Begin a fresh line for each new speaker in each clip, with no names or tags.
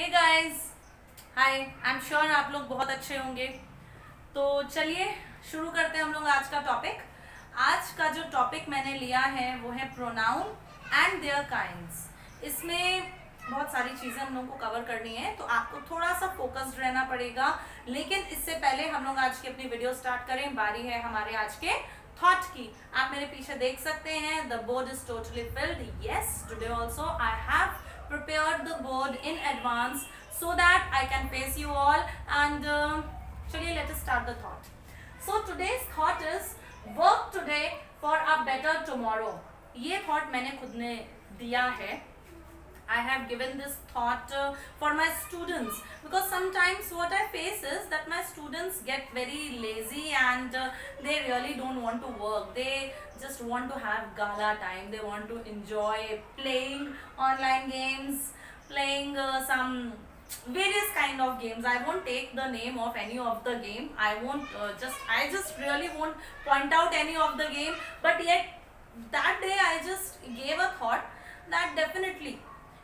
Hey guys, hi. I am sure आप लोग बहुत अच्छे होंगे। तो चलिए शुरू करते हैं हम लोग आज का टॉपिक। आज का जो टॉपिक मैंने लिया है वो है प्रोनाउन एंड देयर काइंड्स। इसमें बहुत सारी चीज़ें हम लोग को कवर करनी है, तो आपको थोड़ा सा फोकस्ड रहना पड़ेगा। लेकिन इससे पहले हम लोग आज की अपनी वीडियो स्टार्ट करें। बारी है हमारे आज के थॉट की। आप मेरे पीछे देख सकते हैं, the board is totally field. Yes, today also I have prepared the board in advance so that I can face you all and chaliye let us start the thought. So today's thought is work today for a better tomorrow. ये thought मैंने खुद ने दिया है। I have given this thought for my students because sometimes what I face is that my students get very lazy and they really don't want to work. They just want to have gala time. They want to enjoy playing online games, playing some various kind of games. I won't take the name of any of the game. I just really won't point out any of the game. But yet that day I just gave a thought that definitely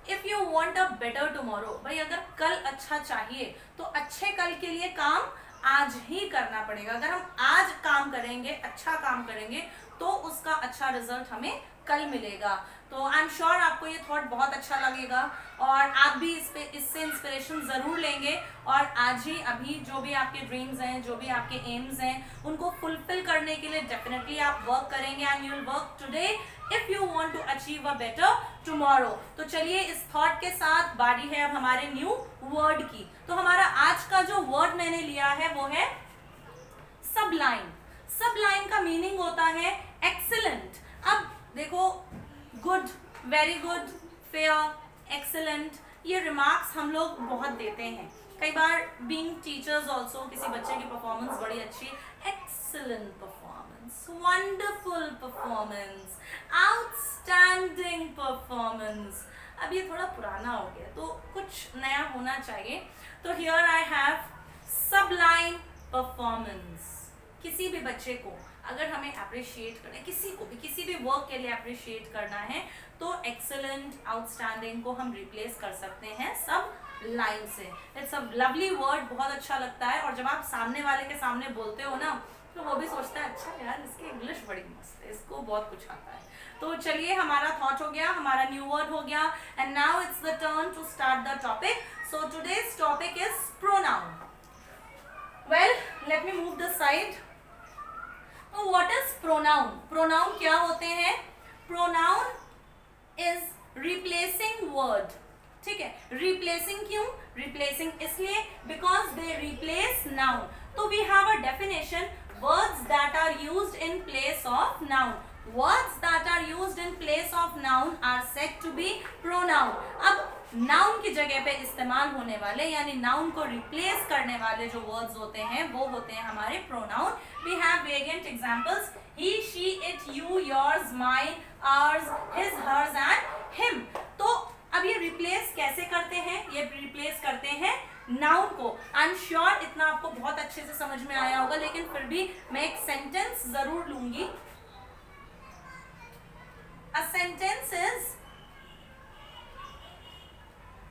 if you want a better tomorrow, भाई अगर कल अच्छा चाहिए तो अच्छे कल के लिए काम आज ही करना पड़ेगा। अगर हम आज काम करेंगे, अच्छा काम करेंगे, तो उसका अच्छा रिजल्ट हमें कल मिलेगा। तो आई एम श्योर आपको ये थॉट बहुत अच्छा लगेगा और आप भी इससे इंस्पिरेशन ज़रूर लेंगे और आज ही अभी जो भी आपके ड्रीम्स हैं, जो भी आपके एम्स हैं, उनको फुलफिल करने के लिए डेफिनेटली आप वर्क करेंगे and you will work today if you want to achieve a better tomorrow. तो चलिए इस थॉट के साथ बारी है अब हमारे न्यू वर्ड की। तो हमारा आज का जो वर्ड मैंने लिया है वो है सबलाइन। सबलाइन का मीनिंग होता है एक्सीलेंट। अब देखो, good, very good, fair, excellent, ये रिमार्क्स हम लोग बहुत देते हैं। कई बार बीइंग टीचर्स ऑल्सो, किसी बच्चे की परफॉर्मेंस बड़ी अच्छी, excellent performance, wonderful performance, outstanding performance. अब ये थोड़ा पुराना हो गया तो कुछ नया होना चाहिए। तो हियर आई हैव सबलाइन परफॉर्मेंस। किसी भी बच्चे को अगर हमें अप्रिशिएट करना है, किसी को भी किसी भी वर्क के लिए अप्रिशिएट करना है, तो एक्सेलेंट, आउटस्टैंडिंग को हम रिप्लेस कर सकते हैं सब लाइन से। इट्स अ लवली वर्ड, बहुत अच्छा लगता है। और जब आप सामने वाले के सामने बोलते हो ना, तो वो भी सोचता है अच्छा यार इसकी इंग्लिश बड़ी मस्त है, इसको बहुत कुछ आता है। तो चलिए हमारा थॉट हो गया, हमारा न्यू वर्ड हो गया and now it's the turn to start the topic. So today's topic is pronoun. Well, let me move this side. तो व्हाट इज प्रोनाउन? प्रोनाउन क्या होते हैं? Pronoun is replacing word. ठीक है, रिप्लेसिंग क्यों? Replacing इसलिए बिकॉज दे रिप्लेस नाउन। तो we have a definition, words that are used in place of noun. Words that are used in place of noun are said to be pronoun. अब noun की जगह पे इस्तेमाल होने वाले यानी noun को replace करने वाले जो words होते हैं वो होते हैं हमारे pronoun. We have variant examples: he, she, it, you, yours, mine, ours, his, hers and him. तो अब ये replace कैसे करते हैं? ये replace करते हैं नाउन को। आई एम श्योर इतना आपको बहुत अच्छे से समझ में आया होगा, लेकिन फिर भी मैं एक सेंटेंस जरूर लूंगी। A sentence is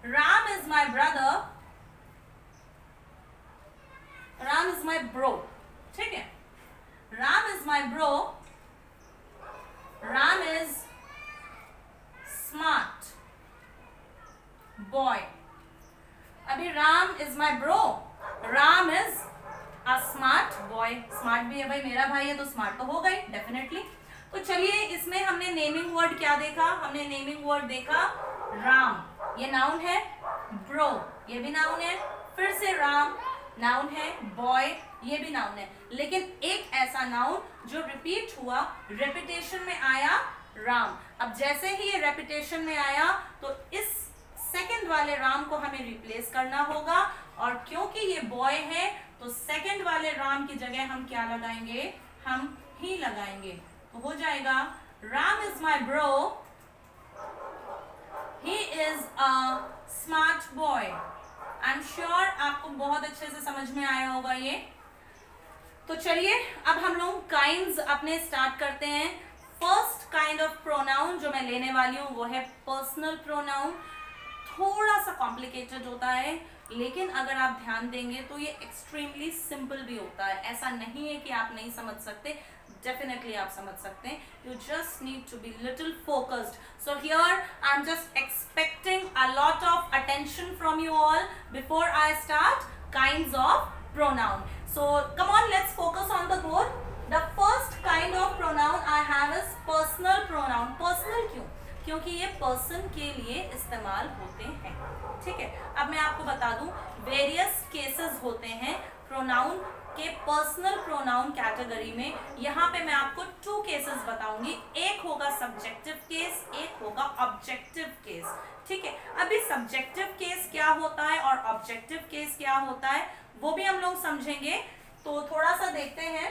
Ram is my brother, Ram is my bro. ठीक है, Ram is my bro, Ram is smart boy. अभी Ram is my bro, Ram is a smart boy. Smart भी है भाई, मेरा भाई है तो स्मार्ट तो होगा ही डेफिनेटली। तो चलिए इसमें हमने नेमिंग वर्ड क्या देखा? हमने नेमिंग वर्ड देखा राम, ये नाउन है। ब्रो, ये भी नाउन है। फिर से राम नाउन है। बॉय, ये भी नाउन है। लेकिन एक ऐसा नाउन जो रिपीट हुआ, रेपिटेशन में आया, राम। अब जैसे ही ये रेपिटेशन में आया तो इस सेकंड वाले राम को हमें रिप्लेस करना होगा और क्योंकि ये बॉय है तो सेकंड वाले राम की जगह हम क्या लगाएंगे? हम ही लगाएंगे। तो हो जाएगा Ram is my bro, he is a smart boy. I am sure आपको बहुत अच्छे से समझ में आया होगा ये। तो चलिए अब हम लोग काइंड्स अपने स्टार्ट करते हैं। फर्स्ट काइंड ऑफ प्रोनाउन जो मैं लेने वाली हूँ वो है पर्सनल प्रोनाउन। थोड़ा सा कॉम्प्लिकेटेड होता है, लेकिन अगर आप ध्यान देंगे तो ये एक्सट्रीमली सिंपल भी होता है। ऐसा नहीं है कि आप नहीं समझ सकते, डेफिनेटली आप समझ सकते हैं। You just need to be little focused. So here I am just expecting a lot of attention from you all before I start kinds of pronoun. So come on, let's focus on the board. The first kind of pronoun I have is personal pronoun. Personal क्यों? क्योंकि ये person के लिए इस्तेमाल होते हैं, ठीक है। अब मैं आपको बता दूं, वेरियस केसेस होते हैं प्रोनाउन के पर्सनल प्रोनाउन कैटेगरी में। यहाँ पे मैं आपको 2 केसेस बताऊंगी, एक होगा सब्जेक्टिव केस, एक होगा ऑब्जेक्टिव केस, ठीक है। अभी सब्जेक्टिव केस क्या होता है और ऑब्जेक्टिव केस क्या होता है वो भी हम लोग समझेंगे, तो थोड़ा सा देखते हैं।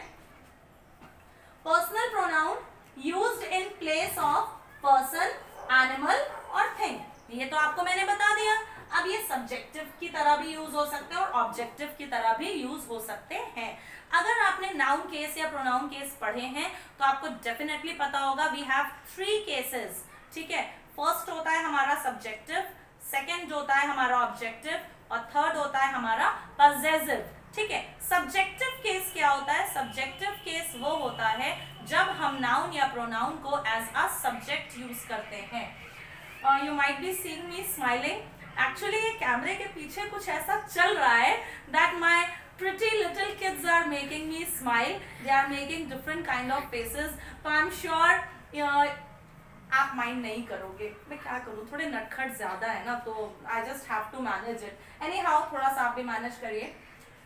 Personal pronoun used in place of person, animal और थिंग, ये तो आपको मैंने बता दिया। अब ये सब्जेक्टिव की तरह भी यूज हो सकते हैं और ऑब्जेक्टिव की तरह भी यूज हो सकते हैं। अगर आपने नाउन केस या प्रोनाउन केस पढ़े हैं तो आपको डेफिनेटली पता होगा वी हैव 3 केसेस, ठीक है। फर्स्ट होता है हमारा सब्जेक्टिव, सेकंड होता है हमारा ऑब्जेक्टिव और थर्ड होता है हमारा पजेसिव, ठीक है। सब्जेक्टिव केस क्या होता है? सब्जेक्टिव केस वो होता है जब हम नाउन या प्रोनाउन को एज अ सब्जेक्ट यूज करते हैं। You might be seeing me smiling, actually ये कैमरे के पीछे कुछ ऐसा चल रहा है that my pretty little kids are making me smile, they are making different kind of faces, तो I'm sure आप माइंड नहीं करोगे। मैं क्या करूँ, थोड़े नटखट ज्यादा है ना, तो I just have to manage it. Anyhow थोड़ा सा आप भी मैनेज करिए।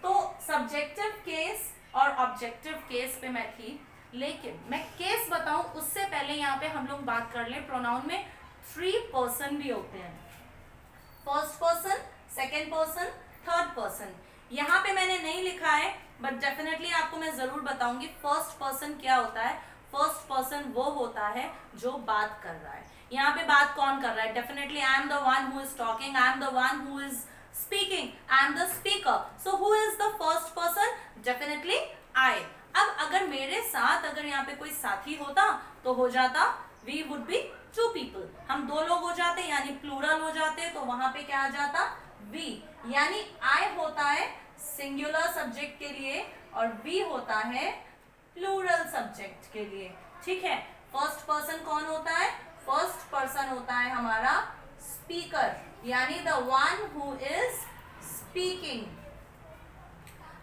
तो सब्जेक्टिव केस और ऑब्जेक्टिव केस पे मैं थी, लेकिन मैं केस बताऊं उससे पहले यहाँ पे हम लोग बात कर लें, प्रोनाउन में 3 पर्सन भी होते हैं, first person, second person, third person. यहाँ पे मैंने नहीं लिखा है बट डेफिनेटली आपको मैं जरूर बताऊंगी फर्स्ट पर्सन क्या होता है। फर्स्ट पर्सन वो होता है जो बात कर रहा है। यहाँ पे बात कौन कर रहा है? Definitely I am the one who is talking, I am the one who is speaking, I am the speaker. So who is the first person? Definitely I. अब अगर मेरे साथ अगर यहाँ पे कोई साथी होता तो हो जाता वी वुड बी 2 people, हम 2 लोग हो जाते, यानी प्लूरल हो जाते, तो वहां पे क्या आ जाता? वी। यानी आई होता है सिंगुलर सब्जेक्ट के लिए और वी होता है प्लूरल सब्जेक्ट के लिए, ठीक है। फर्स्ट पर्सन कौन होता है? फर्स्ट पर्सन होता है हमारा स्पीकर, यानी the one who is speaking.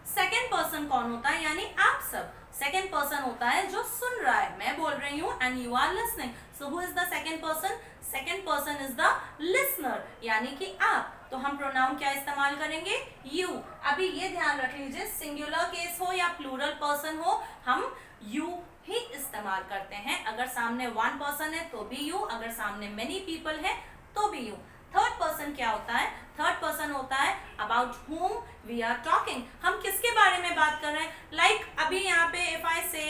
Second person कौन होता है? यानी आप सब। सेकेंड पर्सन होता है जो सुन रहा है, मैं बोल रही हूँ and you are listening. So who is the second person? Second person is the listener, यानी कि आप। तो हम प्रोनाउन क्या इस्तेमाल करेंगे? यू। अभी ये ध्यान रख लीजिए, सिंगुलर केस हो या प्लूरल पर्सन हो, हम यू ही इस्तेमाल करते हैं। अगर सामने 1 पर्सन है तो भी यू, अगर सामने मेनी पीपल है तो भी यू। थर्ड पर्सन क्या होता है? थर्ड पर्सन होता है about whom we are talking, हम किसके बारे में बात कर रहे हैं। लाइक अभी यहाँ पे if I say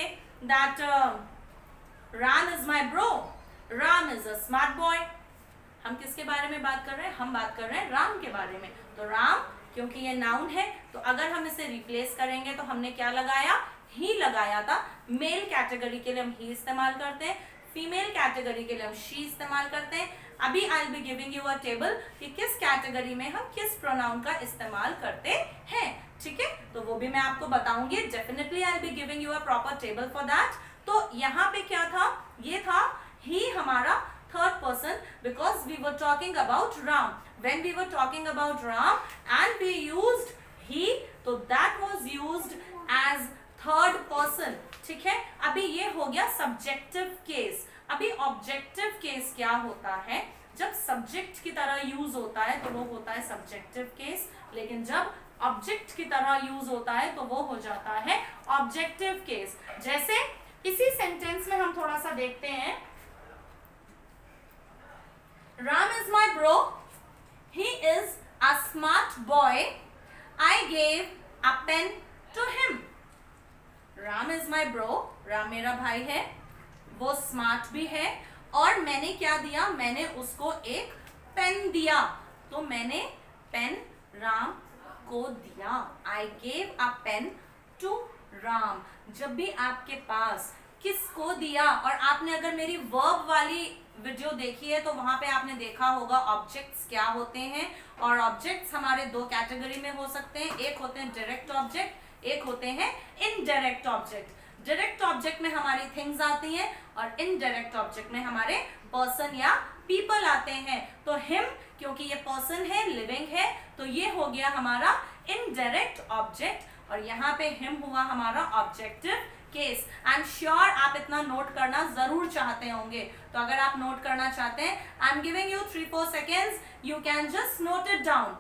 that Ram is my bro, Ram is a smart boy, हम किसके बारे में बात कर रहे हैं? हम बात कर रहे हैं राम के बारे में। तो राम क्योंकि ये नाउन है तो अगर हम इसे रिप्लेस करेंगे तो हमने क्या लगाया? ही लगाया था। मेल कैटेगरी के लिए हम ही इस्तेमाल करते हैं, फीमेल कैटेगरी के लिए हम शी इस्तेमाल करते हैं। अभी आई will be giving you a table कि किस कैटेगरी में हम किस प्रोनाउन का इस्तेमाल करते हैं, ठीक है। तो वो भी मैं आपको बताऊंगी, definitely I will be giving you a proper table for that. तो यहाँ पे क्या था? ये था ही हमारा third person because we were talking about Ram. When we were talking about Ram and we used he, तो that was used as third person, ठीक है। अभी ये हो गया subjective case। अभी objective case क्या होता है? जब subject की तरह यूज होता है तो वो होता है subjective case, लेकिन जब object की तरह यूज होता है तो वो हो जाता है objective case। जैसे इसी सेंटेंस में हम थोड़ा सा देखते हैं, Ram is my bro. He is a smart boy. I gave a pen to him. Ram is my bro. Ram मेरा भाई है, वो स्मार्ट भी है और मैंने क्या दिया? मैंने उसको एक पेन दिया। तो मैंने पेन राम को दिया। I gave a pen to Ram. जब भी आपके पास किसको दिया और आपने अगर मेरी वर्ब वाली वीडियो देखी है तो वहां पे आपने देखा होगा ऑब्जेक्ट्स क्या होते हैं, और ऑब्जेक्ट्स हमारे दो कैटेगरी में हो सकते हैं, एक होते हैं डायरेक्ट ऑब्जेक्ट, एक होते हैं इनडायरेक्ट ऑब्जेक्ट। डायरेक्ट ऑब्जेक्ट में हमारी थिंग्स आती हैं और इनडायरेक्ट ऑब्जेक्ट में हमारे पर्सन या पीपल आते हैं। तो हिम, क्योंकि ये पर्सन है, लिविंग है, तो ये हो गया हमारा इनडायरेक्ट ऑब्जेक्ट, और यहाँ पे हिम हुआ हमारा objective case. I am sure आप इतना नोट करना जरूर चाहते होंगे, तो अगर आप नोट करना चाहते हैं, I am giving you 3-4 seconds, you can just note it down.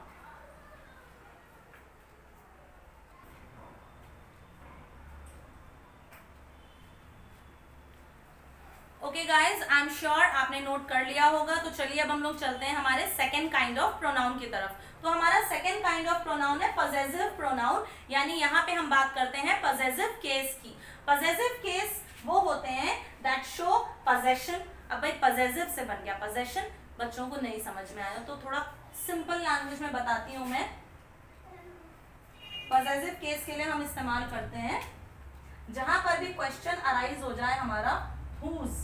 Okay guys, I am sure आपने नोट कर लिया होगा। तो चलिए अब हम लोग चलते हैं हमारे सेकेंड काइंड ऑफ प्रोनाउन की तरफ। तो हमारा सेकेंड काइंड ऑफ प्रोनाउन है पजेसिव प्रोनाउन, यानी यहाँ पे हम बात करते हैं पजेसिव केस की। पजेसिव केस वो होते हैं दैट शो पजेशन। अब भाई पजेसिव से बन गया पजेशन, बच्चों को नहीं समझ में आया तो थोड़ा सिंपल लैंग्वेज में बताती हूँ मैं। पजेसिव केस के लिए हम इस्तेमाल करते हैं जहां पर भी क्वेश्चन अराइज हो जाए हमारा whose,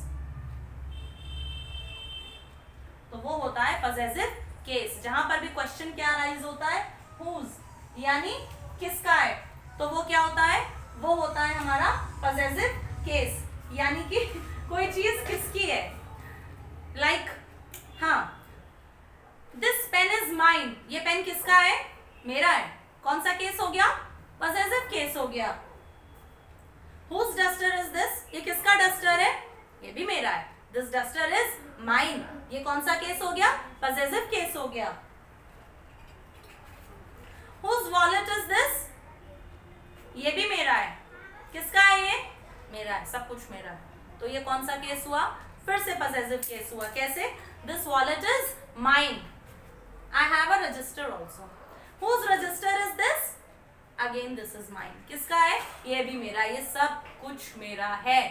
तो वो होता है पजेसिव केस। जहां पर भी क्वेश्चन क्या अराइज होता है, whose, यानी किसका है, तो वो क्या होता है, वो होता है हमारा पजेसिव केस, यानी कि कोई चीज किसकी है। लाइक हाँ, दिस पेन इज माइन, ये पेन किसका है, मेरा है। कौन सा केस हो गया, पजेसिव केस हो गया। Whose duster is this, ये किसका डस्टर है, ये भी मेरा है। This duster is mine, ये कौन सा केस हो गया, possessive केस हो गया। Whose wallet is this, ये भी मेरा है। किसका है ये, मेरा है, सब कुछ मेरा है। तो ये कौन सा केस हुआ, फिर से possessive केस हुआ। कैसे, This wallet is mine, I have a register also। Whose register is this, again this is mine, किसका है, ये भी मेरा, ये सब कुछ मेरा है।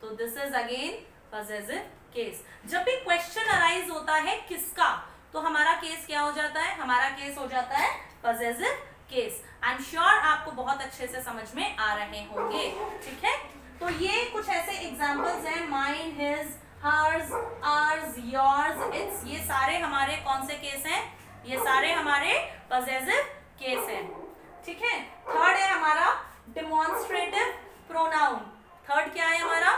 तो this is again possessive case. जब भी क्वेश्चन अराइज होता है किसका, तो हमारा केस क्या हो जाता है, हमारा केस हो जाता है possessive case. I am sure आपको बहुत अच्छे से समझ में आ रहे होंगे, ठीक है। तो ये कुछ ऐसे एग्जांपल्स हैं, mine, his, hers, ours, yours, its, ये सारे हमारे कौन से केस हैं, ये सारे हमारे पजेसिव केस हैं, ठीक है। थर्ड है हमारा डेमोन्स्ट्रेटिव प्रोनाउन। थर्ड क्या है हमारा,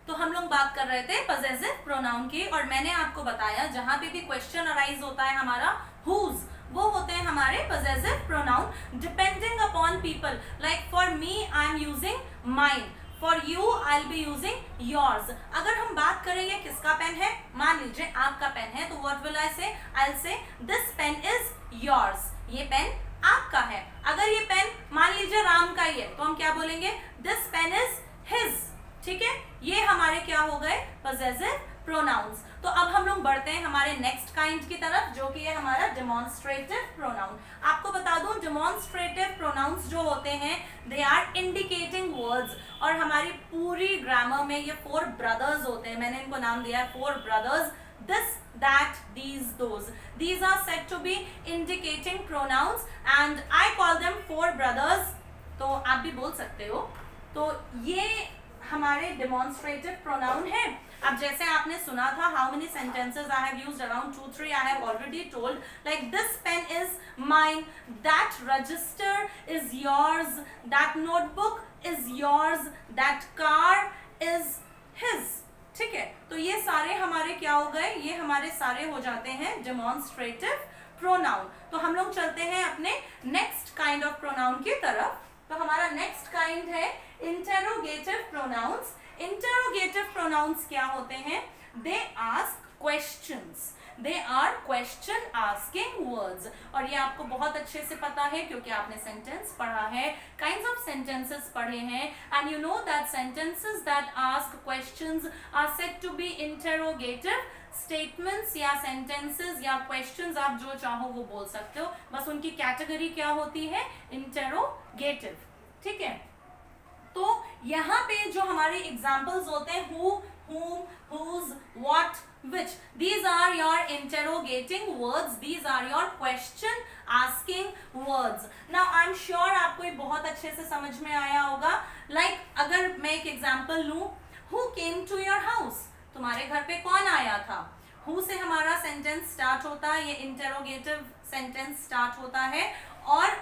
तो हम लोग बात कर रहे थे पजेसिव प्रोनाउन की, और मैंने आपको बताया जहां पे भी क्वेश्चन अराइज होता है हमारा whose, वो होते हैं हमारे possessive pronoun depending upon people. Like for me I am using mine, for you I will be using yours. अगर हम बात करेंगे किसका पेन है, मान लीजिए आपका पेन है, तो what will I say, I will say this pen is yours, ये पेन आपका है। अगर ये पेन मान लीजिए राम का ही है, तो हम क्या बोलेंगे, दिस पेन इज हिज, ठीक है। ये हमारे क्या हो गए, पजेसिव प्रोनाउंस। तो अब हम लोग बढ़ते हैं हमारे नेक्स्ट काइंड की तरफ, जो कि है हमारा डेमोन्स्ट्रेटिव प्रोनाउन। आपको बता दूं, डेमोन्स्ट्रेटिव प्रोनाउंस जो होते हैं, दे आर इंडिकेटिंग वर्ड्स, और हमारी पूरी ग्रामर में ये 4 ब्रदर्स होते हैं। मैंने इनको नाम दिया है 4 brothers, this, that, these, those. These are said to be indicating pronouns and I call them 4 brothers. तो आप भी बोल सकते हो। तो ये हमारे demonstrative pronoun है। अब जैसे आपने सुना था, how many sentences I have used, around 2-3 I have already told, like this pen is mine, that register is yours, that notebook is yours, that car is his, ठीक है। तो ये सारे हमारे क्या हो गए, ये हमारे सारे हो जाते हैं डेमोन्स्ट्रेटिव प्रोनाउन। तो हम लोग चलते हैं अपने नेक्स्ट काइंड ऑफ प्रोनाउन की तरफ। तो हमारा नेक्स्ट काइंड है इंटेरोगेटिव प्रोनाउंस। इंटेरोगेटिव प्रोनाउंस क्या होते हैं, they ask questions, they are question asking words. और ये आपको बहुत अच्छे से पता है क्योंकि आपने सेंटेंस पढ़ा है, काइंड्स ऑफ सेंटेंसेस पढ़े हैं, and you know that sentences that ask questions are said to be interrogative. Statements या सेंटेंसेस या क्वेश्चंस, आप जो चाहो वो बोल सकते हो, बस उनकी कैटेगरी क्या होती है, इंटेरोगेटिव, ठीक है। तो यहाँ पे जो हमारे एग्जाम्पल्स होते हैं, who, whom, whose, what, which, These are your interrogating words. These are your question asking words. Now I'm sure आपको ये बहुत अच्छे से समझ में आया होगा. Like अगर मैं एक एग्जाम्पल लूँ, Who came to your house? तुम्हारे घर पे कौन आया था? Who से हमारा सेंटेंस स्टार्ट होता है, ये इंटेरोगेटिव सेंटेंस स्टार्ट होता है. और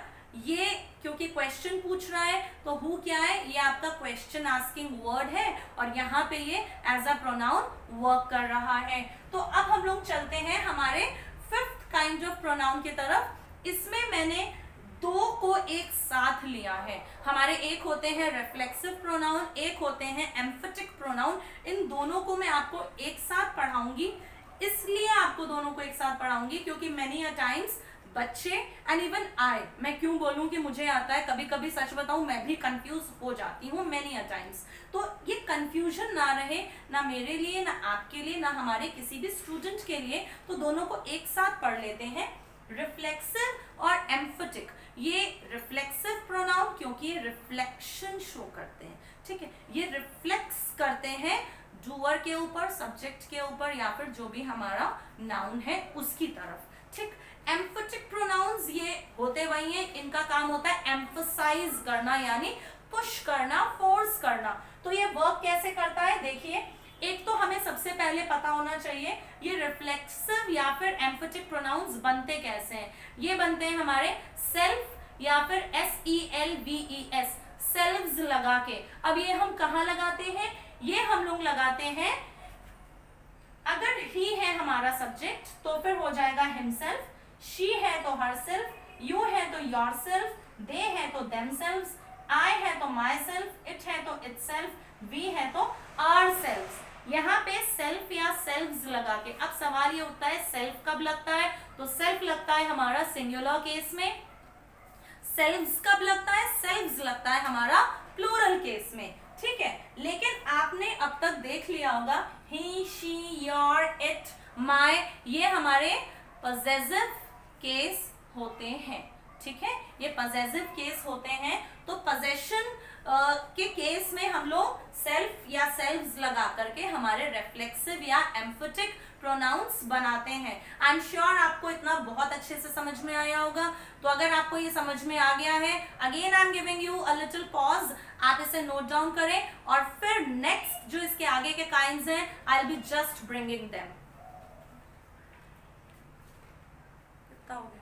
ये क्योंकि क्वेश्चन पूछ रहा है तो हु क्या है, ये आपका क्वेश्चन आस्किंग वर्ड है और यहाँ पे ये एज अ प्रोनाउन वर्क कर रहा है. तो अब हम लोग चलते हैं हमारे फिफ्थ काइंड ऑफ प्रोनाउन की तरफ. इसमें मैंने दो को एक साथ लिया है. हमारे एक होते हैं रिफ्लेक्सिव प्रोनाउन, एक होते हैं एम्फेटिक प्रोनाउन. इन दोनों को मैं आपको एक साथ पढ़ाऊंगी. इसलिए आपको दोनों को एक साथ पढ़ाऊंगी क्योंकि मेनी अ टाइम्स बच्चे एंड इवन आई, मैं क्यों बोलूं कि मुझे आता है, कभी कभी सच बताऊं मैं भी कंफ्यूज हो जाती हूँ मेनी अ टाइम्स. तो ये कंफ्यूजन ना रहे, ना मेरे लिए, ना आपके लिए, ना हमारे किसी भी स्टूडेंट के लिए, तो दोनों को एक साथ पढ़ लेते हैं. रिफ्लेक्सिव और एम्फेटिक. ये रिफ्लेक्सिव प्रोनाउन क्योंकि ये रिफ्लेक्शन शो करते हैं. ठीक है, ये रिफ्लेक्स करते हैं डूअर के ऊपर, सब्जेक्ट के ऊपर, या फिर जो भी हमारा नाउन है उसकी तरफ. ठीक. एम्फेटिक प्रोनाउंस ये होते वही हैं, इनका काम होता है एम्फसाइज करना, यानी पुश करना, फोर्स करना. तो ये वर्क कैसे करता है देखिए. एक तो हमें सबसे पहले पता होना चाहिए ये रिफ्लेक्सिव या फिर एम्फेटिक प्रोनाउंस बनते कैसे हैं. ये बनते हैं हमारे सेल्फ या फिर SELVES, सेल्व्स लगा के. अब ये हम कहाँ लगाते हैं, ये हम लोग लगाते हैं, अगर ही है हमारा सब्जेक्ट तो फिर हो जाएगा हिमसेल्फ, शी है तो हरसेल्फ, यू है तो योरसेल्फ, दे है तो देमसेल्व्स, आई है तो माई सेल्फ, इट है तो इटसेल्फ, वी है तो आवरसेल्व्स. यहाँ पे सेल्फ या सेल्व्स लगा के. अब सवाल ये उठता है सेल्फ कब लगता है, तो सेल्फ लगता है हमारा सिंगुलर केस में. सेल्व्स कब लगता है, सेल्व्स लगता है हमारा प्लूरल केस में. ठीक है, लेकिन आपने अब तक देख लिया होगा ही, शी, योर, इट, माई, ये हमारे पजेसिव केस होते हैं. ठीक है, ये पजेसिव केस होते हैं. तो पजेशन के केस में हम लोग सेल्फ या सेल्व्स लगा करके हमारे रिफ्लेक्सिव या एम्फेटिक प्रोनाउंस बनाते हैं. आई एम श्योर आपको इतना बहुत अच्छे से समझ में आया होगा. तो अगर आपको ये समझ में आ गया है, again I am giving you a little pause, आप इसे नोट डाउन करें और फिर नेक्स्ट जो इसके आगे के काइंड्स हैं आई will be just bringing them. कितना हो गया?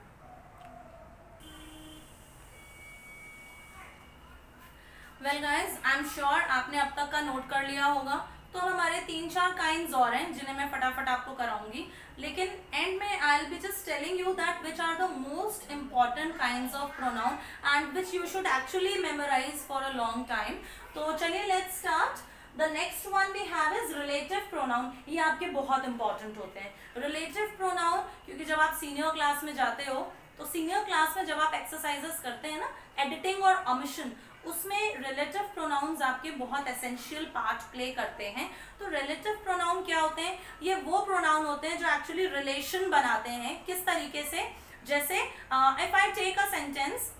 Well guys, I am sure आपने अब तक का नोट कर लिया होगा. तो हमारे 3-4 काइंड्स और हैं जिन्हें मैं फटाफट आपको कराऊंगी, लेकिन एंड में I will be just telling you that which are the most important kinds of pronoun and which you should actually memorise for a long time. तो चलिए let's start. The next one we have is relative pronoun. ये आपके बहुत important होते हैं relative pronoun, क्योंकि जब आप सीनियर क्लास में जाते हो तो सीनियर क्लास में जब आप एक्सरसाइजेस करते हैं ना, एडिटिंग और ओमिशन, उसमें रिलेटिव प्रोनाउंस आपके बहुत एसेंशियल पार्ट प्ले करते हैं. तो रिलेटिव प्रोनाउन क्या होते हैं, ये वो प्रोनाउन होते हैं जो एक्चुअली रिलेशन बनाते हैं. किस तरीके से, जैसे if I take a sentence,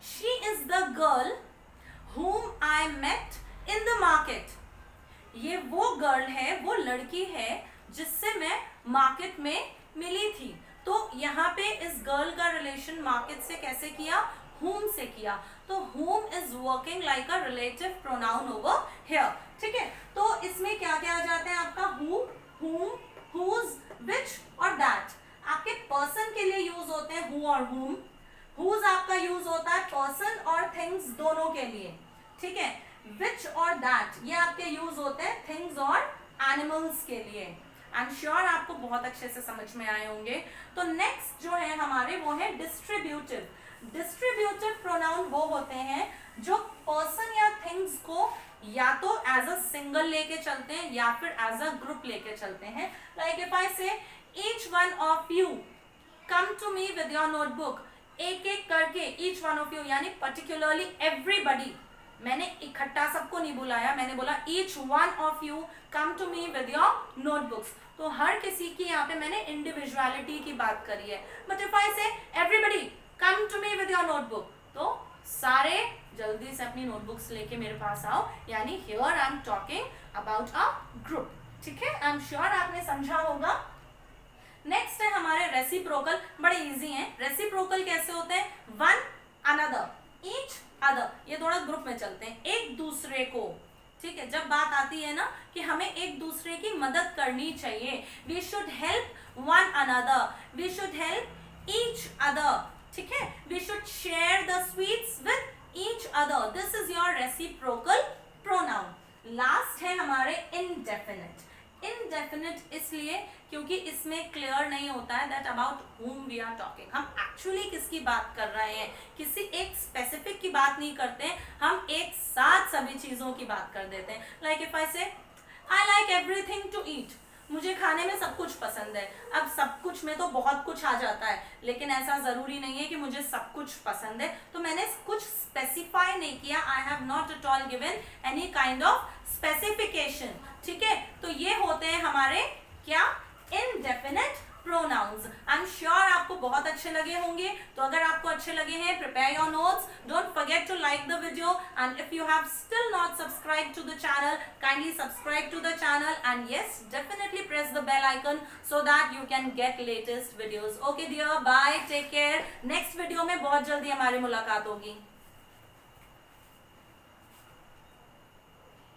she is the girl whom I met in the market. ये वो गर्ल है, वो लड़की है जिससे मैं मार्केट में मिली थी. तो यहाँ पे इस गर्ल का रिलेशन मार्केट से कैसे किया, whom से किया. तो whom is working like a relative pronoun over here. ठीक है, तो इसमें क्या क्या आ जाते हैं आपका who, whom, whose, which और that. आपके पर्सन के लिए यूज होते हैं who और whom. whose आपका यूज होता है पर्सन और थिंग्स दोनों के लिए. ठीक है, which और that ये आपके यूज होते हैं थिंग्स और एनिमल्स के लिए. आई एम श्योर आपको बहुत अच्छे से समझ में आए होंगे. तो नेक्स्ट जो है हमारे वो है डिस्ट्रीब्यूटिव. डिस्ट्रीब्यूटिव प्रोनाउन वो होते हैं जो पर्सन या थिंग्स को या तो एज अ सिंगल लेके चलते हैं या फिर एज अ ग्रुप लेके चलते हैं. Like if I say each one of you come to me with your notebook. एक एक करके ईच वन ऑफ यू, यानी पर्टिकुलरली एवरीबडी. मैंने इकट्ठा सबको नहीं बुलाया, मैंने बोला each one of you come to me with your notebooks. तो हर किसी की यहाँ पे मैंने इंडिविजुअलिटी की बात करी है. But if I say everybody come to me with your notebook, तो सारे जल्दी से अपनी नोटबुक्स लेके मेरे पास आओ, यानी here I am talking about a group. ठीक है, आई एम श्योर आपने समझा होगा। नेक्स्ट है हमारे रेसिप्रोकल, बड़े इजी हैं। रेसिप्रोकल कैसे होते हैं? वन अनदर, ईच अदर, ये थोड़ा ग्रुप में चलते हैं, एक दूसरे को। ठीक है, जब बात आती है ना कि हमें एक दूसरे की मदद करनी चाहिए, we should help one another, we should help each other. ठीक है, we should share the sweets with each other, this is your reciprocal pronoun. Last है हमारे इनडेफिनिट। इनडेफिनिट इसलिए क्योंकि इसमें क्लियर नहीं होता है that about whom we are talking, हम एक्चुअली किसकी बात कर रहे हैं, किसी एक स्पेसिफिक की बात नहीं करते, हम एक साथ सभी चीजों की बात कर देते हैं। Like if I say I like everything to eat, मुझे खाने में सब कुछ पसंद है। अब सब कुछ में तो बहुत कुछ आ जाता है, लेकिन ऐसा जरूरी नहीं है कि मुझे सब कुछ पसंद है, तो मैंने कुछ स्पेसिफाई नहीं किया, I have not at all given any kind of specification. ठीक है, तो ये होते हैं हमारे क्या, indefinite pronouns. I am sure आपको बहुत अच्छे लगे होंगे। तो अगर आपको अच्छे लगे हैं, prepare your notes, don't forget to like the video, and if you have still not subscribe to the channel, kindly subscribe to the channel, and yes, definitely press the bell icon so that you can get latest videos. Okay dear, bye, take care. Next video में बहुत जल्दी हमारी मुलाकात होगी।